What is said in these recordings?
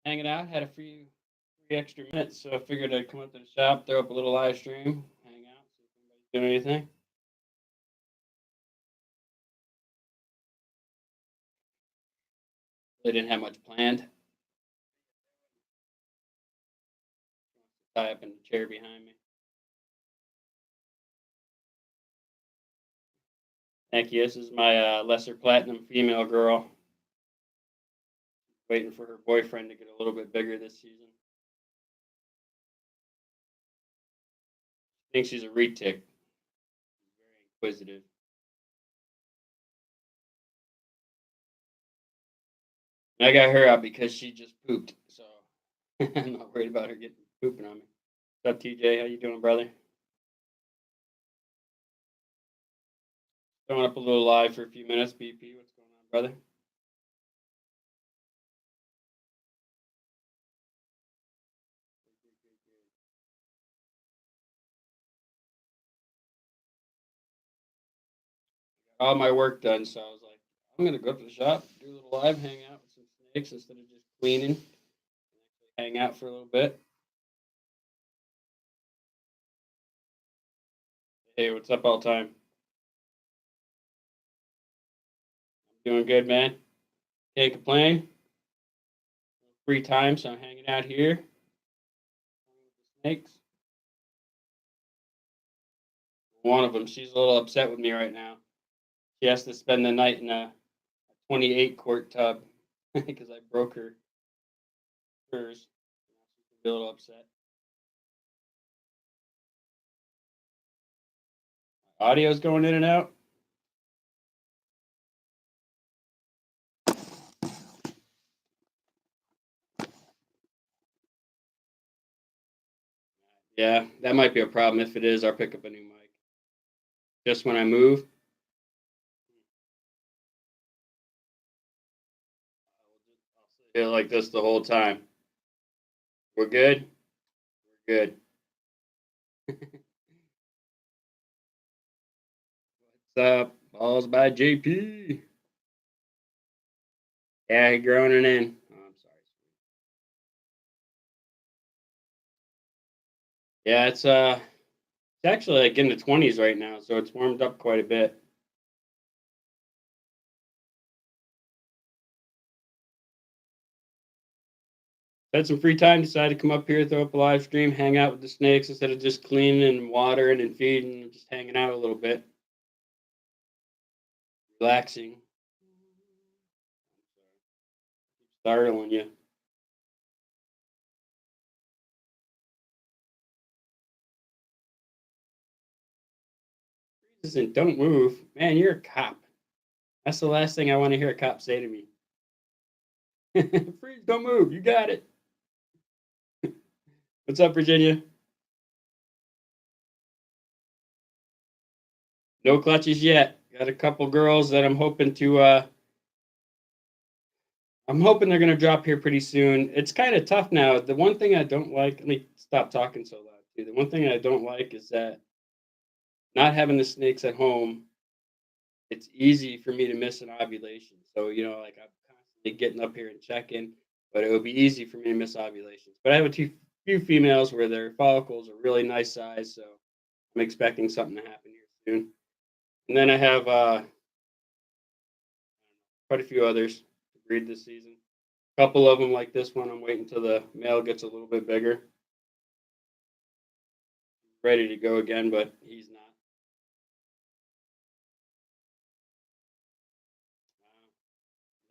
hanging out, had a free extra minutes, so I figured I'd come up to the shop, throw up a little live stream, hang out, see if anybody's doing anything. They didn't have much planned. Tie up in the chair behind me. Thank you. This is my lesser platinum female girl, waiting for her boyfriend to get a little bit bigger this season. Thinks she's a retic. Very inquisitive. And I got her out because she just pooped, so I'm not worried about her getting pooping on me. What's up, TJ? How you doing, brother? Throwing up a little live for a few minutes. BP, what's going on, brother? All my work done, so I was like, I'm gonna go to the shop, do a little live, hang out with some snakes instead of just cleaning. Hang out for a little bit. Hey, what's up, all time? I'm doing good, man. Can't complain. Free time, so I'm hanging out here with the snakes. One of them, she's a little upset with me right now. She has to spend the night in a 28 quart tub because I broke hers. She's a little upset. Audio's going in and out. Yeah, that might be a problem. If it is, I'll pick up a new mic. Just when I move. I'll sit here like this the whole time. We're good? We're good. What's up? Balls by JP. Yeah, he groaning in. Oh, I'm sorry. Yeah, it's actually like in the 20s right now, so it's warmed up quite a bit. Had some free time, decided to come up here, throw up a live stream, hang out with the snakes instead of just cleaning and watering and feeding, just hanging out a little bit, relaxing. Startling you. Listen, don't move. Man, you're a cop. That's the last thing I want to hear a cop say to me. Freeze, don't move. You got it. What's up, Virginia? No clutches yet. Got a couple girls that I'm hoping they're gonna drop here pretty soon. It's kind of tough now. The one thing I don't like, let me stop talking so loud too. The one thing I don't like is that not having the snakes at home, it's easy for me to miss an ovulation. So, like I'm constantly getting up here and checking, but it would be easy for me to miss ovulations. But I have few females where their follicles are really nice size, so I'm expecting something to happen here soon. And then I have quite a few others to breed this season. A couple of them, like this one, I'm waiting until the male gets a little bit bigger, ready to go again, but he's not.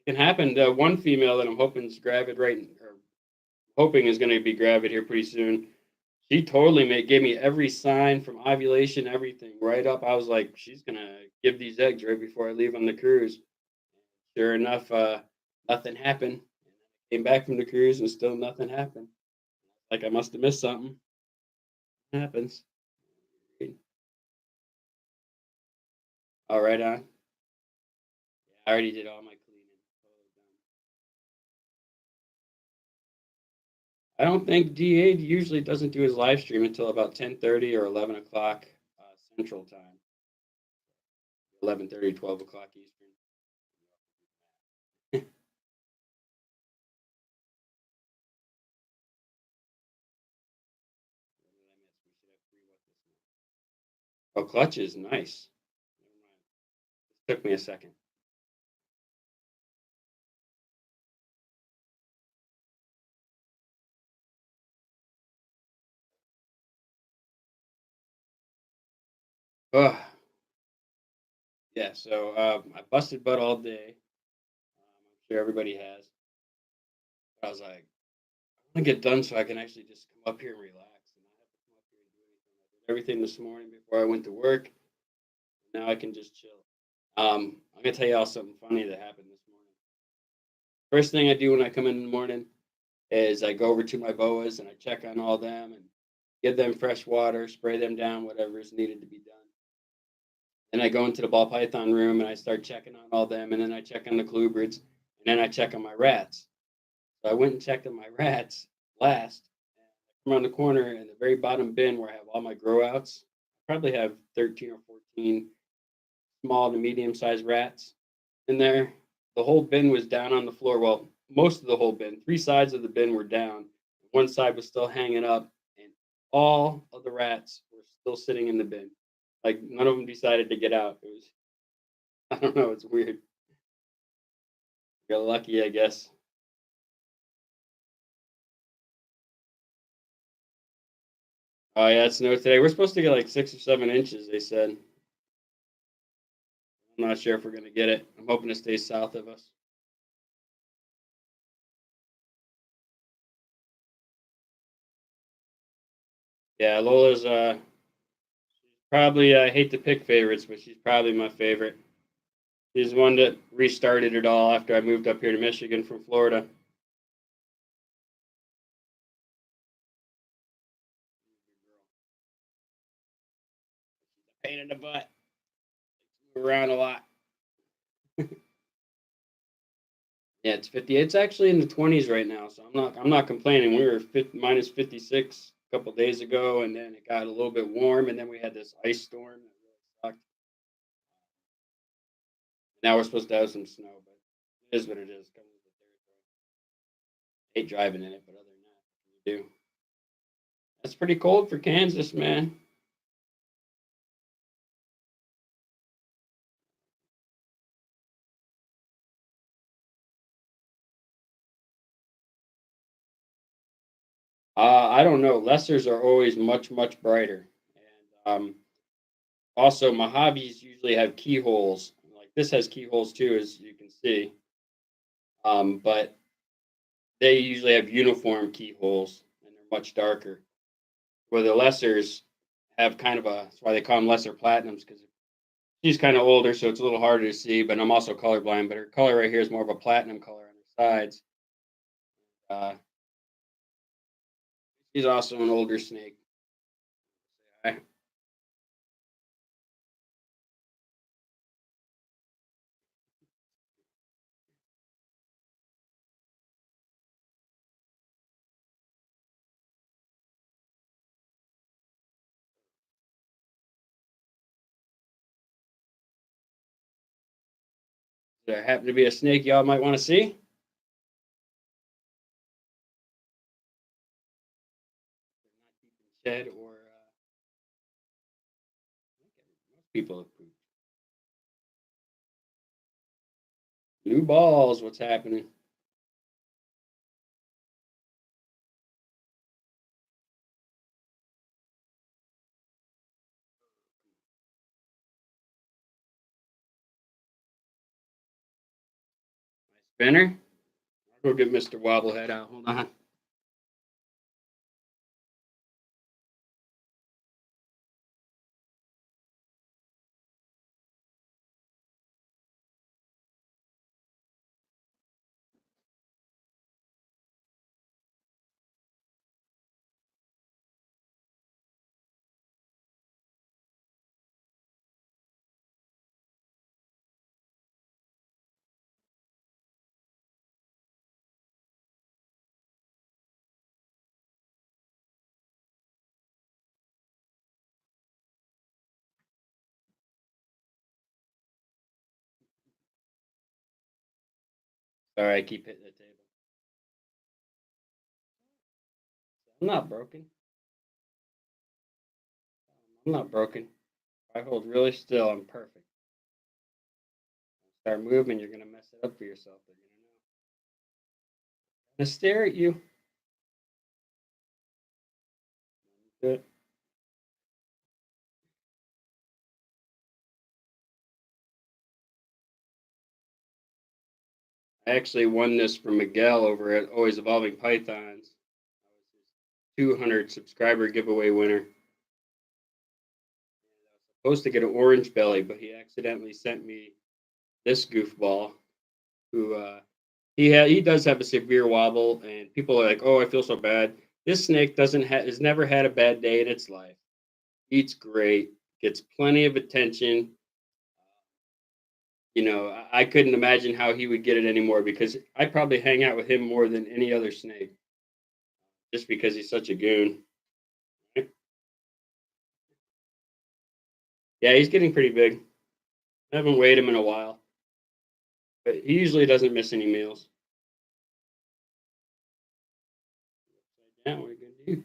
It can happen. The one female that I'm hoping is gravid or hoping is going to be gravid here pretty soon. She totally gave me every sign from ovulation, everything right up. I was like, she's gonna give these eggs right before I leave on the cruise. Sure enough, nothing happened. Came back from the cruise and still nothing happened. Like I must have missed something. It happens. All right, on. I already did all my cleaning. I don't think DA usually doesn't do his live stream until about 10:30 or 11 o'clock Central Time. 11:30, 12 o'clock Eastern. Oh, clutch is nice. Took me a second. Ugh. Yeah, so I busted butt all day. I'm sure everybody has. I was like, I want to get done so I can actually just come up here and relax and not have to come up here and do anything. I did everything this morning before I went to work. Now I can just chill. I'm gonna tell you all something funny that happened this morning. First thing I do when I come in the morning is I go over to my boas and I check on all them and give them fresh water, spray them down, whatever is needed to be done. Then I go into the ball python room and I start checking on all them, and then I check on the colubrids, and then I check on my rats. So I went and checked on my rats last. And I come around the corner in the very bottom bin where I have all my grow outs. I probably have 13 or 14 small to medium sized rats in there. The whole bin was down on the floor. Well, most of the whole bin, three sides of the bin were down. One side was still hanging up, and all of the rats were still sitting in the bin. Like none of them decided to get out. It was, I don't know, it's weird. Got lucky, I guess. Oh yeah, it snowed today. We're supposed to get like 6 or 7 inches, they said. I'm not sure if we're gonna get it. I'm hoping it stays south of us. Yeah, Lola's probably I hate to pick favorites, but she's probably my favorite. She's the one that restarted it all after I moved up here to Michigan from Florida. Pain in the butt. Move around a lot. Yeah, it's 50. It's actually in the 20s right now, so I'm not complaining. We were minus 56 a couple days ago, and then it got a little bit warm, and then we had this ice storm that really sucked. Now we're supposed to have some snow, but it is what it is. Comes with the territory. I hate driving in it, but other than that, you do. That's pretty cold for Kansas, man. I don't know. Lessers are always much, much brighter. And also, Mojaves usually have keyholes. Like this has keyholes too, as you can see. But they usually have uniform keyholes and they're much darker. Where the lessers have kind of a, that's why they call them lesser platinums because she's kind of older, so it's a little harder to see. But I'm also colorblind. But her color right here is more of a platinum color on her sides. Uh, she's also an older snake. I there happen to be a snake y'all might want to see. Shed or most people have pooped. New balls, what's happening? Spinner? I'll go get Mr. Wobblehead out. Hold on. Sorry, I keep hitting the table. I'm not broken. I'm not broken. If I hold really still, I'm perfect. Start moving, you're gonna mess it up for yourself. They're gonna stare at you. Good. I actually won this from Miguel over at Always Evolving Pythons. I was his 200 subscriber giveaway winner. Supposed to get an orange belly, but he accidentally sent me this goofball who he does have a severe wobble, and people are like, "Oh, I feel so bad." This snake doesn't has never had a bad day in its life. Eats great, gets plenty of attention. I couldn't imagine how he would get it anymore because I probably hang out with him more than any other snake, just because he's such a goon. Yeah, he's getting pretty big. I haven't weighed him in a while, but he usually doesn't miss any meals. Yeah, what are you gonna do?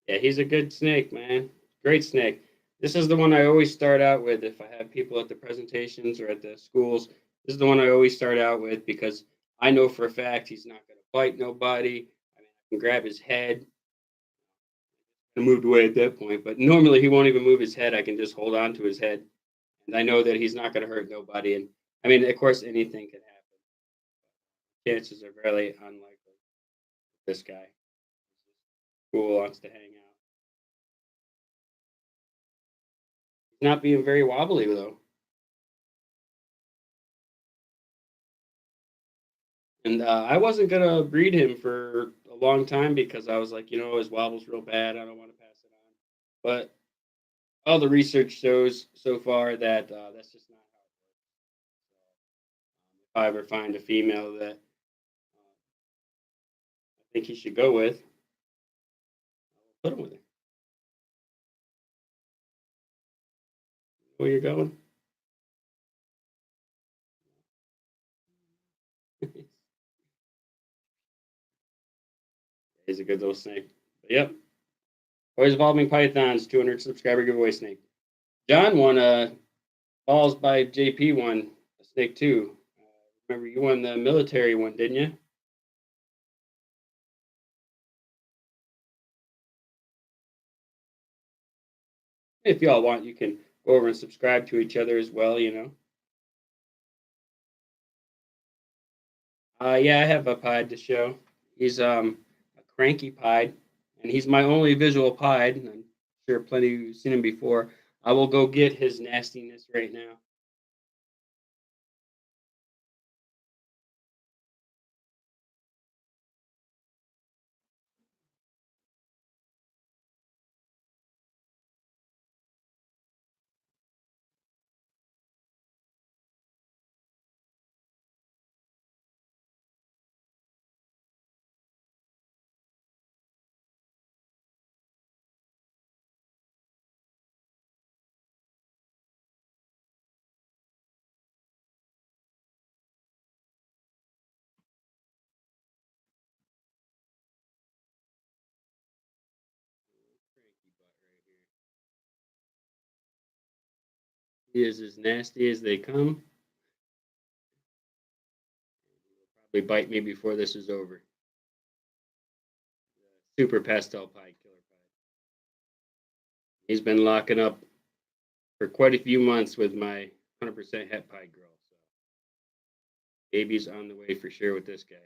Yeah, he's a good snake, man. Great snake. This is the one I always start out with if I have people at the presentations or at the schools. This is the one I always start out with because I know for a fact he's not going to bite nobody. I mean, I can grab his head and moved away at that point, but normally he won't even move his head. I can just hold on to his head, and I know that he's not going to hurt nobody. And I mean, of course, anything can happen. Chances are very unlikely. This guy, cool, wants to hang out. He's not being very wobbly though. And I wasn't gonna breed him for a long time because I was like, his wobble's real bad. I don't want to pass it on. But all the research shows so far that that's just not how it works. If I ever find a female that I think he should go with, I'll put him with her. Where you going? He's a good little snake. But yep. Always Evolving Pythons, 200 subscriber giveaway snake. John won a Balls by JP one, a snake too. Remember, you won the military one, didn't you? If y'all want, you can go over and subscribe to each other as well. Yeah, I have a pied to show. He's a cranky pied, and he's my only visual pied. I'm sure plenty of you have seen him before. I will go get his nastiness right now. Cranky butt right here. He is as nasty as they come. He will probably bite me before this is over. Super pastel pied killer pied. He's been locking up for quite a few months with my 100% het pied girl. So baby's on the way for sure with this guy.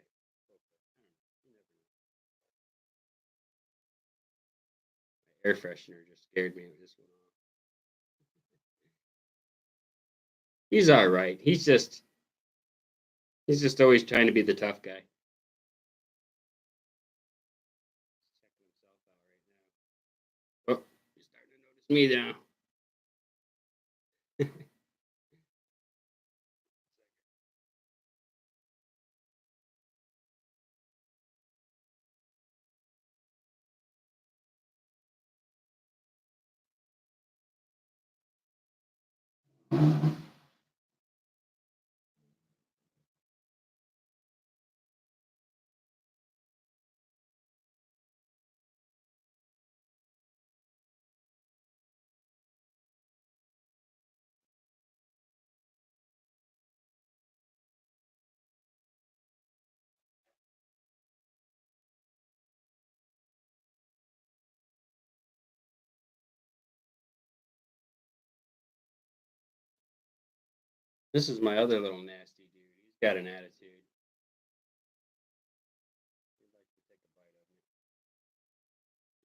Air freshener just scared me with this one. He's all right. He's just always trying to be the tough guy. Checking himself out right now. Oh, he's starting to notice me now. This is my other little nasty dude. He's got an attitude. He'd like to take a bite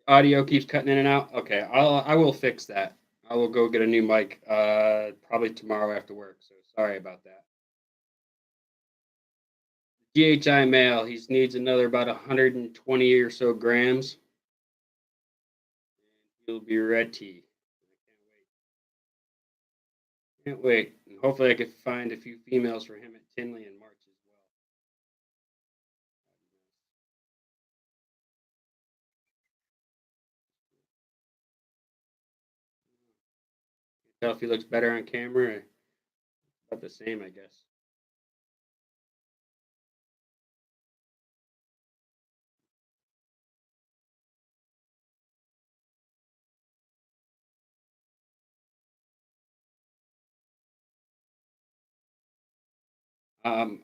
of me. Audio keeps cutting in and out. Okay, I will fix that. I will go get a new mic probably tomorrow after work. So sorry about that. GHI male, he needs another about 120 or so grams. And he'll be ready. Can't wait. And hopefully I can find a few females for him at Tinley in March as well. Can't tell if he looks better on camera. About the same, I guess.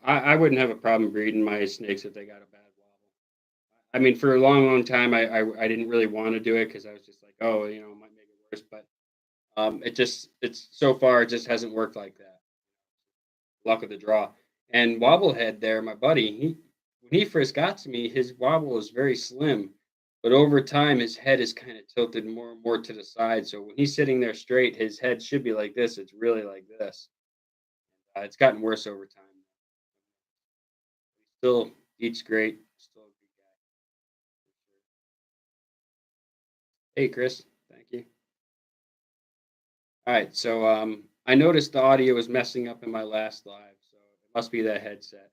I wouldn't have a problem breeding my snakes if they got a bad wobble. I mean, for a long, long time, I didn't really want to do it because I was just like, oh, it might make it worse. But it's so far it just hasn't worked like that. Luck of the draw. And Wobblehead there, my buddy, he when he first got to me, his wobble was very slim, but over time his head is kind of tilted more and more to the side. So when he's sitting there straight, his head should be like this. It's really like this. It's gotten worse over time. Still eats great. Still a good guy. Hey Chris, thank you. All right, so I noticed the audio was messing up in my last live, so it must be that headset.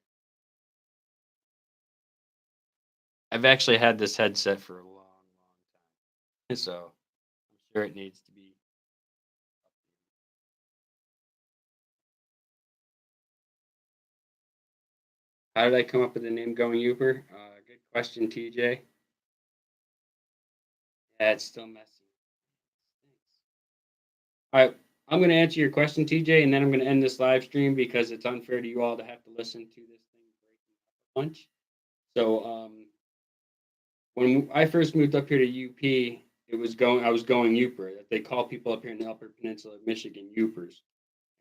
I've actually had this headset for a long, long time, so I'm sure it needs to be. How did I come up with the name Going Uber? Good question, TJ. Yeah, it's still messy. All right, I'm going to answer your question, TJ, and then I'm going to end this live stream because it's unfair to you all to have to listen to this thing breaking up a bunch. So when I first moved up here to UP, I was going Uper. They call people up here in the Upper Peninsula of Michigan Upers.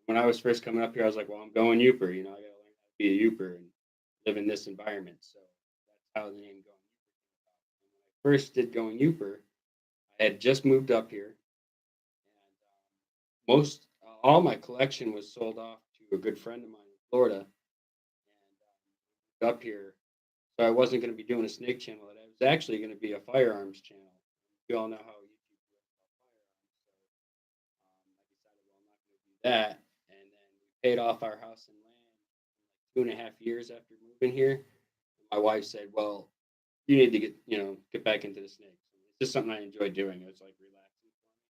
When I was first coming up here, I was like, well, I'm going Uper. I got to learn how to be a Uper and live in this environment. So that's how the name Going Uper came about. When I first did Going Uper, I had just moved up here, and most all my collection was sold off to a good friend of mine in Florida, and up here, so I wasn't going to be doing a snake channel. It was actually going to be a firearms channel. You all know how YouTube feels about firearms, so I decided, well, I'm not going to do that. And then we paid off our house and land in like 2.5 years after moving here. My wife said, "Well, you need to get back into the snakes. It's just something I enjoy doing. It was like relaxing for me."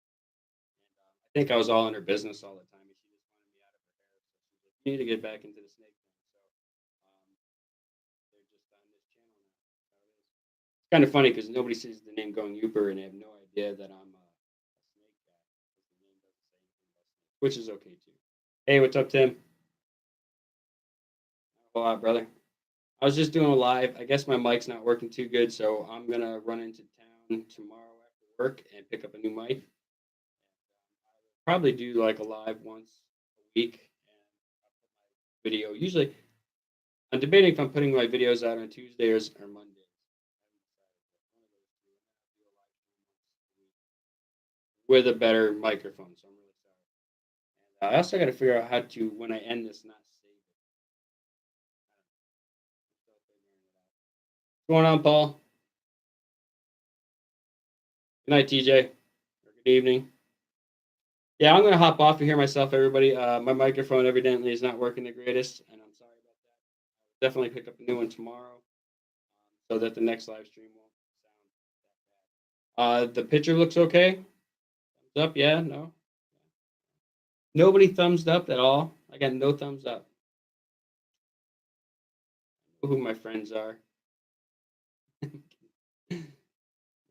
And I think I was all in her business all the time, and she just wanted me out of her hair. So she's like, "You need to get back into the snake thing." So they're just on this channel now. That's how it is. It's kind of funny because nobody sees the name Going Uber and they have no idea that I'm a snake guy because the name doesn't say anything about snakes, which is okay too. Hey, what's up, Tim? Not a lot, brother. I was just doing a live. I guess my mic's not working too good, so I'm gonna run into town tomorrow after work and pick up a new mic. Probably do like a live once a week and I'll put my video. Usually, I'm debating if I'm putting my videos out on Tuesdays or Mondays. With a better microphone, so I'm really sorry. And I also got to figure out how to, when I end this, not save it. What's going on, Paul? Good night, TJ. Or good evening. Yeah, I'm gonna hop off of here myself, everybody. My microphone evidently is not working the greatest, and I'm sorry about that. I'll definitely pick up a new one tomorrow, so that the next live stream won't sound that bad. The picture looks okay. Thumbs up, yeah, no. Nobody thumbs up at all. I got no thumbs up. Who my friends are.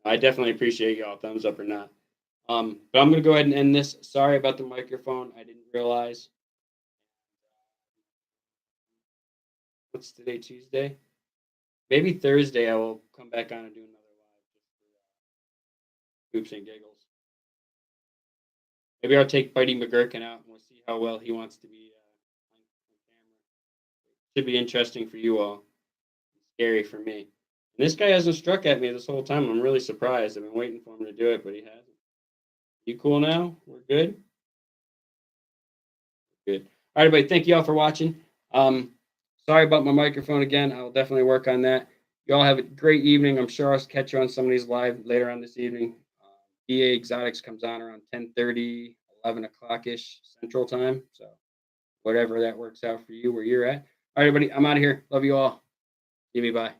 I definitely appreciate y'all, thumbs up or not. But I'm gonna go ahead and end this. Sorry about the microphone. I didn't realize. What's today? Tuesday. Maybe Thursday I will come back on and do another live just for hoops and giggles. Maybe I'll take Bitey McGurkin out and we'll see how well he wants to be Should be interesting for you all. Scary for me. And this guy hasn't struck at me this whole time. I'm really surprised. I've been waiting for him to do it, but he hasn't. You cool now? We're good? Good. All right, everybody. Thank you all for watching. Um, Sorry about my microphone again. I'll definitely work on that. You all have a great evening. I'm sure I'll catch you on some of these live later on this evening. EA Exotics comes on around 10:30, 11 o'clock ish Central Time. So whatever that works out for you, where you're at. All right, everybody. I'm out of here. Love you all. Give me bye.